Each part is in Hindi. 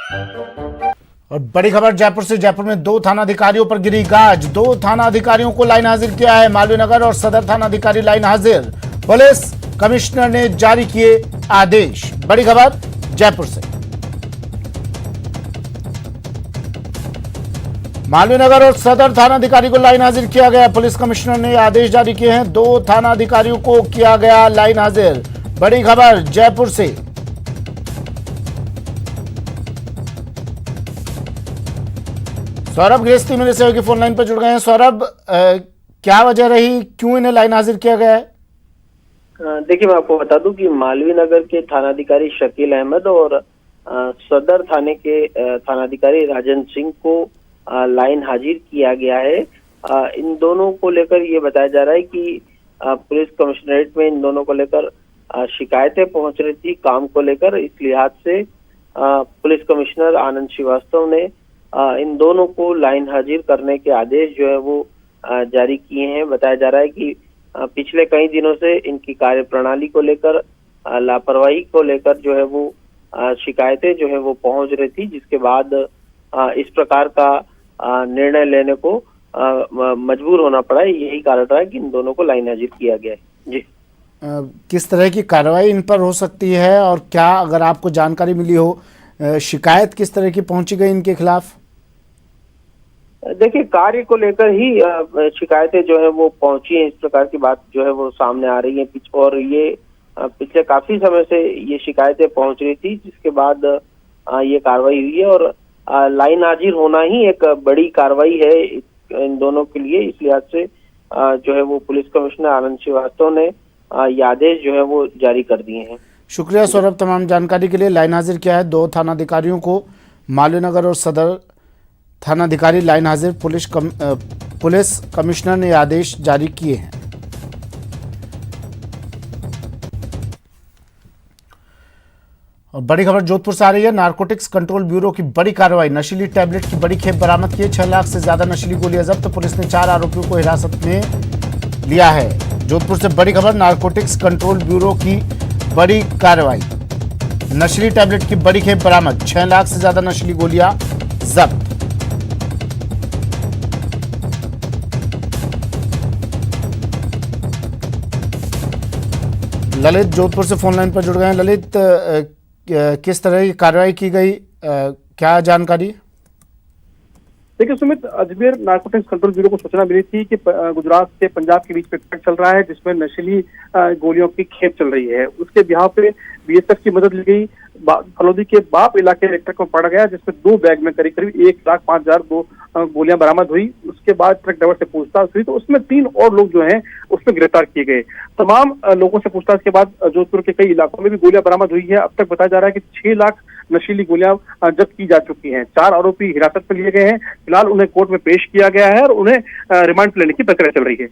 और बड़ी खबर जयपुर से। जयपुर में 2 थानाधिकारियों पर गिरी गाज। 2 थाना अधिकारियों को लाइन हाजिर किया है। मालवीय नगर और सदर थाना अधिकारी लाइन हाजिर। पुलिस कमिश्नर ने जारी किए आदेश। बड़ी खबर जयपुर से। मालवीय नगर और सदर थाना अधिकारी को लाइन हाजिर किया गया। पुलिस कमिश्नर ने आदेश जारी किए हैं। 2 थाना अधिकारियों को किया गया लाइन हाजिर। बड़ी खबर जयपुर से। सौरभ गृहस्थी मेरे सहयोगी फोन लाइन पर जुड़ गए हैं। सौरभ, क्या वजह रही, क्यों इन्हें लाइन हाजिर किया गया है? देखिए, मैं आपको बता दूं कि मालवीय नगर के थानाधिकारी शकील अहमद और सदर थाने के थानाधिकारी राजन सिंह को लाइन हाजिर किया गया है। इन दोनों को लेकर ये बताया जा रहा है कि पुलिस कमिश्नरेट में इन दोनों को लेकर शिकायतें पहुंच रही थी काम को लेकर। इस लिहाज से पुलिस कमिश्नर आनंद श्रीवास्तव ने इन दोनों को लाइन हाजिर करने के आदेश जो है वो जारी किए हैं। बताया जा रहा है कि पिछले कई दिनों से इनकी कार्य प्रणाली को लेकर लापरवाही को लेकर जो है वो शिकायतें जो है वो पहुंच रही थी, जिसके बाद इस प्रकार का निर्णय लेने को मजबूर होना पड़ा है। यही कारण रहा है कि इन दोनों को लाइन हाजिर किया गया है। जी, किस तरह की कार्रवाई इन पर हो सकती है और क्या, अगर आपको जानकारी मिली हो, शिकायत किस तरह की पहुंची गई इनके खिलाफ? देखिए, कार्य को लेकर ही शिकायतें जो है वो पहुंची हैं। इस प्रकार की बात जो है वो सामने आ रही है और ये पिछले काफी समय से ये शिकायतें पहुंच रही थी, जिसके बाद ये कार्रवाई हुई है। और लाइन हाजिर होना ही एक बड़ी कार्रवाई है इन दोनों के लिए। इस लिहाज से जो है वो पुलिस कमिश्नर आनंद श्रीवास्तव ने ये आदेश जो है वो जारी कर दिए हैं। शुक्रिया सौरभ, तमाम जानकारी के लिए। लाइन हाजिर किया है 2 थानाधिकारियों को। मालवीय नगर और सदर थानाधिकारी लाइन हाजिर। पुलिस कमिश्नर ने आदेश जारी किए हैं। और बड़ी खबर जोधपुर से आ रही है। नारकोटिक्स कंट्रोल ब्यूरो की बड़ी कार्रवाई। नशीली टैबलेट की बड़ी खेप बरामद की है। 6 लाख से ज्यादा नशीली गोलियां जब्त। पुलिस ने 4 आरोपियों को हिरासत में लिया है। जोधपुर से बड़ी खबर। नारकोटिक्स कंट्रोल ब्यूरो की बड़ी कार्रवाई। नशीली टैबलेट की बड़ी खेप बरामद। 6 लाख से ज्यादा नशीली गोलियां जब्त। ललित जोधपुर से फोन लाइन पर जुड़ गए हैं। ललित, किस तरह की कार्रवाई की गई, क्या जानकारी? देखिए Sumit, Ajmer narcotics control bureau को सूचना मिली थी कि गुजरात से पंजाब के बीच में ट्रक चल रहा है जिसमें नशीली गोलियों की खेप चल रही है। उसके बिहार पे बीएसएफ की मदद ली गई। फलोदी के बाप इलाके में ट्रक में पड़ा गया, जिसमें 2 बैग में करीब 1,05,000 गोलियां बरामद हुई। उसके बाद ट्रक ड्राइवर से पूछताछ हुई तो उसमें 3 और लोग जो हैं उसमें गिरफ्तार किए गए। तमाम लोगों से पूछताछ के बाद जोधपुर के कई इलाकों में भी गोलियां बरामद हुई है। अब तक बताया जा रहा है कि 6 लाख नशीली गोलियां जब्त की जा चुकी हैं। 4 आरोपी हिरासत में लिए गए हैं। फिलहाल उन्हें कोर्ट में पेश किया गया है और उन्हें रिमांड लेने की प्रक्रिया चल रही है।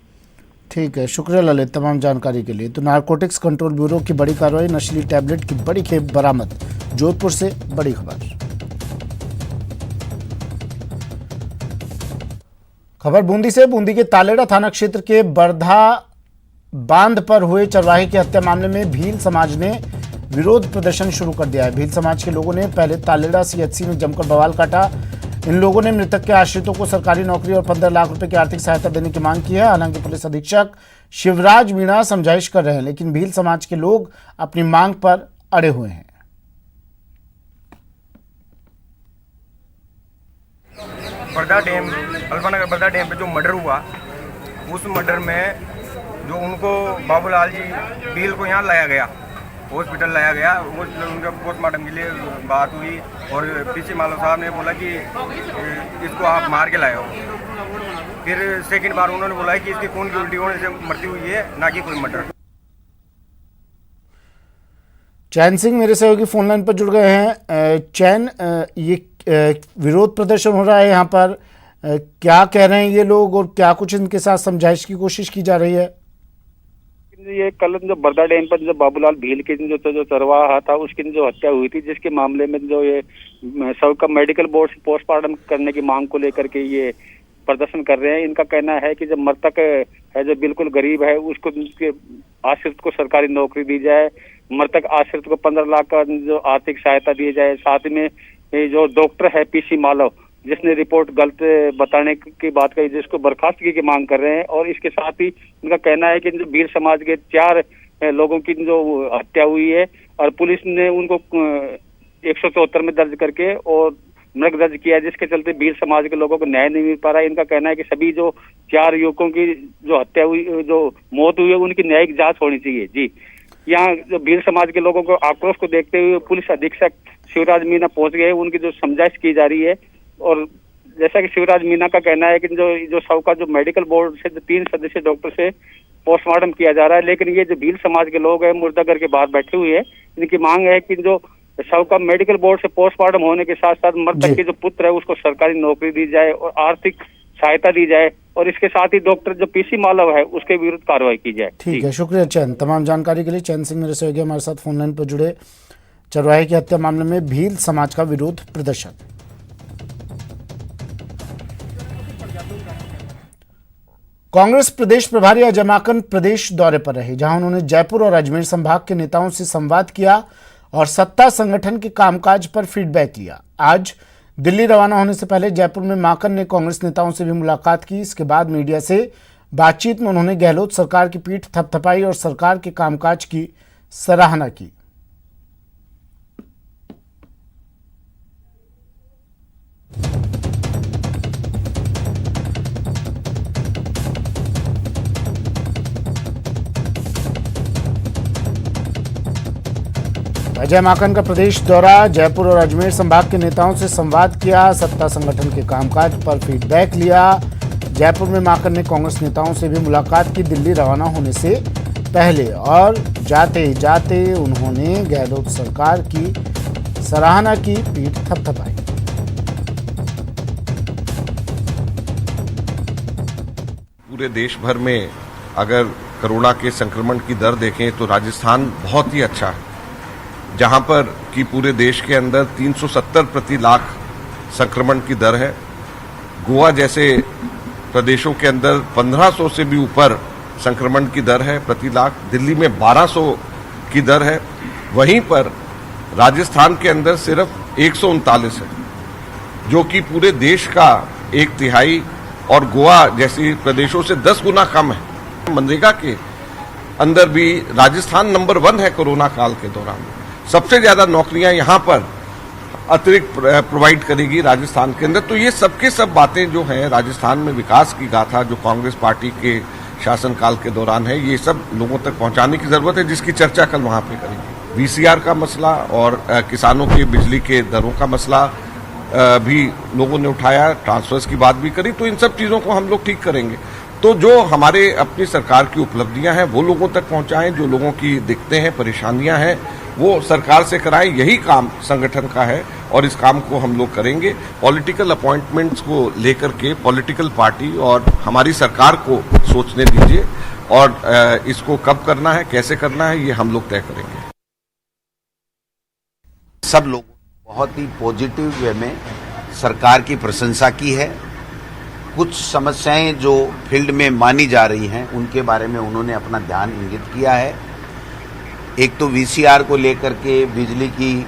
ठीक है, शुक्रिया ललित तमाम जानकारी के लिए। तो नारकोटिक्स कंट्रोल ब्यूरो की बड़ी कार्रवाई। नशीली टैबलेट की बड़ी खेप बरामद। जोधपुर से बड़ी खबर बूंदी से। बूंदी के तालेड़ा थाना क्षेत्र के बरधा बांध पर हुए चरवाहे की हत्या मामले में भील समाज ने विरोध प्रदर्शन शुरू कर दिया है। भील समाज के लोगों ने पहले तालेड़ा सीएचसी में जमकर बवाल काटा। इन लोगों ने मृतक के आश्रितों को सरकारी नौकरी और 15 लाख रुपए की आर्थिक सहायता देने की मांग की है। हालांकि पुलिस अधीक्षक शिवराज मीणा समझाइश कर रहे हैं, लेकिन भील समाज के लोग अपनी मांग पर अड़े हुए हैं। बरदा डैम, अल्फानगर बरदा डैम पे जो मर्डर हुआ, उस मर्डर में जो उनको बाबूलाल जी भील को यहाँ लाया गया, हॉस्पिटल लाया गया। वो उनका पोस्टमार्टम के लिए बात हुई और पीसी मालो साहब ने बोला कि इसको आप मार के लाए हो। फिर सेकंड बार उन्होंने बोला कि इसकी खून की उल्टी होने से मृत्यु हुई है, ना कि कोई मर्डर। चैन सिंह मेरे सहयोगी फोन लाइन पर जुड़ गए हैं। चैन, ये विरोध प्रदर्शन हो रहा है यहाँ पर, क्या कह रहे हैं ये लोग और क्या कुछ इनके साथ समझाइश की कोशिश की जा रही है? ये कल जो बरदा डैम पर जो बाबूलाल भील के जो चरवाहा था उसकी जो हत्या हुई थी, जिसके मामले में जो ये सबका मेडिकल बोर्ड से पोस्टमार्टम करने की मांग को लेकर के ये प्रदर्शन कर रहे हैं। इनका कहना है कि जो मृतक है जो बिल्कुल गरीब है उसको आश्रित को सरकारी नौकरी दी जाए, मृतक आश्रित को 15 लाख का जो आर्थिक सहायता दी जाए, साथ में ये जो डॉक्टर है पीसी मालव, जिसने रिपोर्ट गलत बताने की बात कही, जिसको बर्खास्तगी की मांग कर रहे हैं। और इसके साथ ही उनका कहना है कि जो भील समाज के 4 लोगों की जो हत्या हुई है और पुलिस ने उनको 174 में दर्ज करके और मृग दर्ज किया, जिसके चलते भील समाज के लोगों को न्याय नहीं मिल पा रहा है। इनका कहना है कि सभी जो 4 युवकों की जो हत्या हुई, जो मौत हुई है, उनकी न्यायिक जांच होनी चाहिए। जी, यहाँ जो भील समाज के लोगों को आक्रोश को देखते हुए पुलिस अधीक्षक शिवराज मीना पहुंच गए, उनकी जो समझाइश की जा रही है। और जैसा कि शिवराज मीना का कहना है कि जो शव का जो मेडिकल बोर्ड से 3 सदस्यीय डॉक्टर से पोस्टमार्टम किया जा रहा है, लेकिन ये जो भील समाज के लोग हैं मुर्दाघर के बाहर बैठे हुए हैं, इनकी मांग है कि जो शव का मेडिकल बोर्ड से पोस्टमार्टम होने के साथ साथ मृतक के जो पुत्र है उसको सरकारी नौकरी दी जाए और आर्थिक सहायता दी जाए, और इसके साथ ही डॉक्टर जो पीसी मालव है उसके विरुद्ध कार्रवाई की जाए। ठीक है, शुक्रिया चैन। तमाम जानकारी के लिए चैन सिंह मेरे सहयोगी हमारे साथ फोन लाइन पर जुड़े। चरवाहे की हत्या मामले में भील समाज का विरोध प्रदर्शन। कांग्रेस प्रदेश प्रभारी अजय माकन प्रदेश दौरे पर रहे, जहां उन्होंने जयपुर और अजमेर संभाग के नेताओं से संवाद किया और सत्ता संगठन के कामकाज पर फीडबैक लिया। आज दिल्ली रवाना होने से पहले जयपुर में माकन ने कांग्रेस नेताओं से भी मुलाकात की। इसके बाद मीडिया से बातचीत में उन्होंने गहलोत सरकार की पीठ थपथपाई और सरकार के कामकाज की सराहना की। अजय माकन का प्रदेश दौरा, जयपुर और अजमेर संभाग के नेताओं से संवाद किया, सत्ता संगठन के कामकाज पर फीडबैक लिया। जयपुर में माकन ने कांग्रेस नेताओं से भी मुलाकात की दिल्ली रवाना होने से पहले, और जाते जाते उन्होंने गहलोत सरकार की सराहना की, पीठ थपथपाई। पूरे देश भर में अगर कोरोना के संक्रमण की दर देखें तो राजस्थान बहुत ही अच्छा है, जहां पर कि पूरे देश के अंदर 370 प्रति लाख संक्रमण की दर है। गोवा जैसे प्रदेशों के अंदर 1500 से भी ऊपर संक्रमण की दर है प्रति लाख। दिल्ली में 1200 की दर है। वहीं पर राजस्थान के अंदर सिर्फ 139 है, जो कि पूरे देश का 1/3 और गोवा जैसी प्रदेशों से 10 गुना कम है। मनरेगा के अंदर भी राजस्थान नंबर 1 है। कोरोना काल के दौरान सबसे ज्यादा नौकरियां यहां पर अतिरिक्त प्रोवाइड करेगी राजस्थान के अंदर। तो ये सबके सब बातें जो हैं, राजस्थान में विकास की गाथा जो कांग्रेस पार्टी के शासनकाल के दौरान है, ये सब लोगों तक पहुंचाने की जरूरत है, जिसकी चर्चा कल वहां पे करेंगे। वीसीआर का मसला और किसानों के बिजली के दरों का मसला भी लोगों ने उठाया, ट्रांसफर्स की बात भी करी। तो इन सब चीजों को हम लोग ठीक करेंगे। तो जो हमारे अपनी सरकार की उपलब्धियां हैं वो लोगों तक पहुंचाएं, जो लोगों की दिक्कतें हैं, परेशानियां हैं, वो सरकार से कराएं। यही काम संगठन का है और इस काम को हम लोग करेंगे। पॉलिटिकल अपॉइंटमेंट्स को लेकर के पॉलिटिकल पार्टी और हमारी सरकार को सोचने दीजिए, और इसको कब करना है, कैसे करना है, ये हम लोग तय करेंगे। सब लोग बहुत ही पॉजिटिव वे में सरकार की प्रशंसा की है। कुछ समस्याएं जो फील्ड में मानी जा रही हैं उनके बारे में उन्होंने अपना ध्यान इंगित किया है। एक तो वीसीआर को लेकर के बिजली की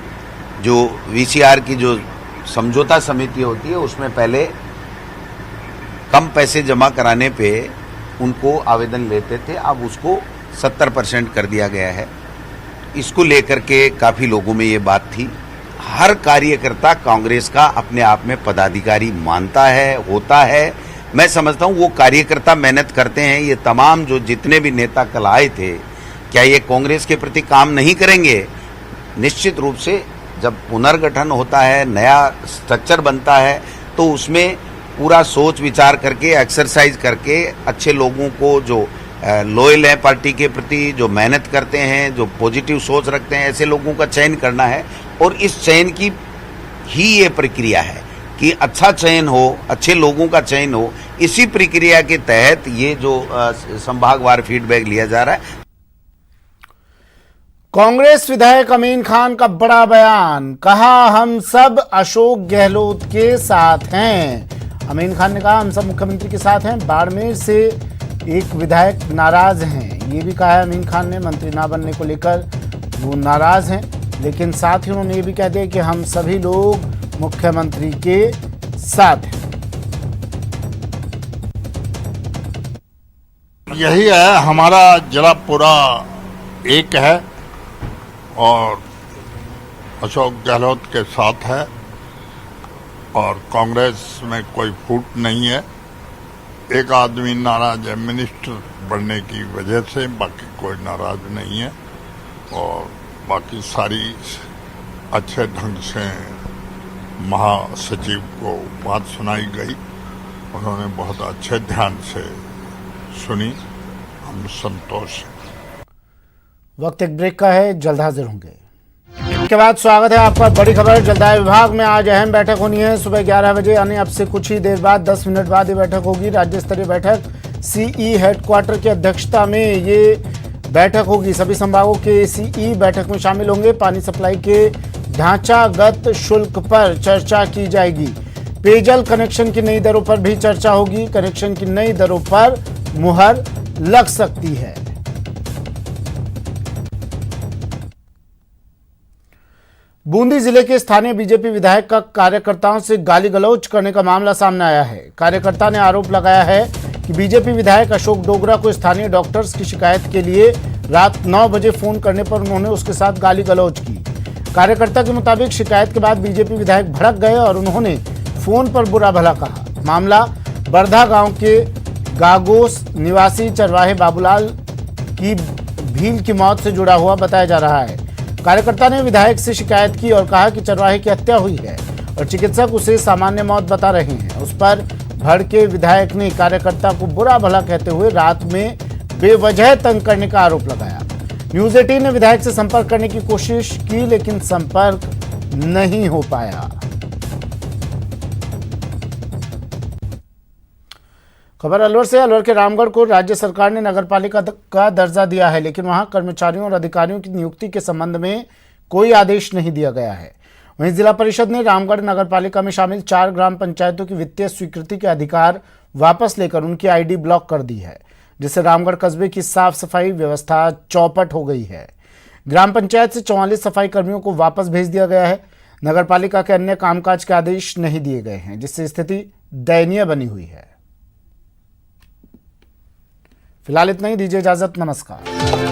जो वीसीआर की जो समझौता समिति होती है उसमें पहले कम पैसे जमा कराने पे उनको आवेदन लेते थे, अब उसको 70% कर दिया गया है। इसको लेकर के काफ़ी लोगों में ये बात थी। हर कार्यकर्ता कांग्रेस का अपने आप में पदाधिकारी मानता है, होता है। मैं समझता हूँ वो कार्यकर्ता मेहनत करते हैं। ये तमाम जो जितने भी नेता कल आए थे, क्या ये कांग्रेस के प्रति काम नहीं करेंगे? निश्चित रूप से जब पुनर्गठन होता है, नया स्ट्रक्चर बनता है, तो उसमें पूरा सोच विचार करके, एक्सरसाइज करके, अच्छे लोगों को जो लॉयल है पार्टी के प्रति, जो मेहनत करते हैं, जो पॉजिटिव सोच रखते हैं, ऐसे लोगों का चयन करना है। और इस चयन की ही ये प्रक्रिया है कि अच्छा चयन हो, अच्छे लोगों का चयन हो। इसी प्रक्रिया के तहत ये जो संभागवार फीडबैक लिया जा रहा है। कांग्रेस विधायक अमीन खान का बड़ा बयान, कहा हम सब अशोक गहलोत के साथ हैं। अमीन खान ने कहा हम सब मुख्यमंत्री के साथ हैं। बाड़मेर से एक विधायक नाराज हैं, ये भी कहा है अमीन खान ने। मंत्री ना बनने को लेकर वो नाराज हैं, लेकिन साथ ही उन्होंने ये भी कह दिया कि हम सभी लोग मुख्यमंत्री के साथ हैं। यही है, हमारा जिला पूरा एक है और अशोक गहलोत के साथ है और कांग्रेस में कोई फूट नहीं है। एक आदमी नाराज है मिनिस्टर बनने की वजह से, बाकी कोई नाराज नहीं है और बाकी सारी अच्छे ढंग से महासचिव को बात सुनाई गई। उन्होंने बहुत अच्छे ध्यान से सुनी, हम संतोष हैं। वक्त एक ब्रेक का है, जल्द हाजिर होंगे। इसके बाद स्वागत है आपका। बड़ी खबर, जलदाय विभाग में आज अहम बैठक होनी है सुबह 11 बजे, यानी अब से कुछ ही देर बाद 10 मिनट बाद ये बैठक होगी। राज्य स्तरीय बैठक सीई हेडक्वार्टर की अध्यक्षता में ये बैठक होगी। सभी संभागों के सीई बैठक में शामिल होंगे। पानी सप्लाई के ढांचागत शुल्क पर चर्चा की जाएगी। पेयजल कनेक्शन की नई दरों पर भी चर्चा होगी। कनेक्शन की नई दरों पर मुहर लग सकती है। बूंदी जिले के स्थानीय बीजेपी विधायक का कार्यकर्ताओं से गाली गलौज करने का मामला सामने आया है। कार्यकर्ता ने आरोप लगाया है कि बीजेपी विधायक अशोक डोगरा को स्थानीय डॉक्टर्स की शिकायत के लिए रात 9 बजे फोन करने पर उन्होंने उसके साथ गाली गलौज की। कार्यकर्ता के मुताबिक शिकायत के बाद बीजेपी विधायक भड़क गए और उन्होंने फोन पर बुरा भला कहा। मामला बरधा गांव के गागोस निवासी चरवाहे बाबूलाल की भील की मौत से जुड़ा हुआ बताया जा रहा है। कार्यकर्ता ने विधायक से शिकायत की और कहा कि चरवाहे की हत्या हुई है और चिकित्सक उसे सामान्य मौत बता रहे हैं। उस पर भड़के विधायक ने कार्यकर्ता को बुरा भला कहते हुए रात में बेवजह तंग करने का आरोप लगाया। न्यूज 18 ने विधायक से संपर्क करने की कोशिश की, लेकिन संपर्क नहीं हो पाया। खबर अलवर से। अलवर के रामगढ़ को राज्य सरकार ने नगरपालिका का दर्जा दिया है, लेकिन वहां कर्मचारियों और अधिकारियों की नियुक्ति के संबंध में कोई आदेश नहीं दिया गया है। वहीं जिला परिषद ने रामगढ़ नगरपालिका में शामिल 4 ग्राम पंचायतों की वित्तीय स्वीकृति के अधिकार वापस लेकर उनकी आईडी ब्लॉक कर दी है, जिससे रामगढ़ कस्बे की साफ सफाई व्यवस्था चौपट हो गई है। ग्राम पंचायत से 44 सफाई कर्मियों को वापस भेज दिया गया है। नगरपालिका के अन्य कामकाज के आदेश नहीं दिए गए हैं, जिससे स्थिति दयनीय बनी हुई है। फिलहाल इतना ही, दीजिए इजाजत, नमस्कार।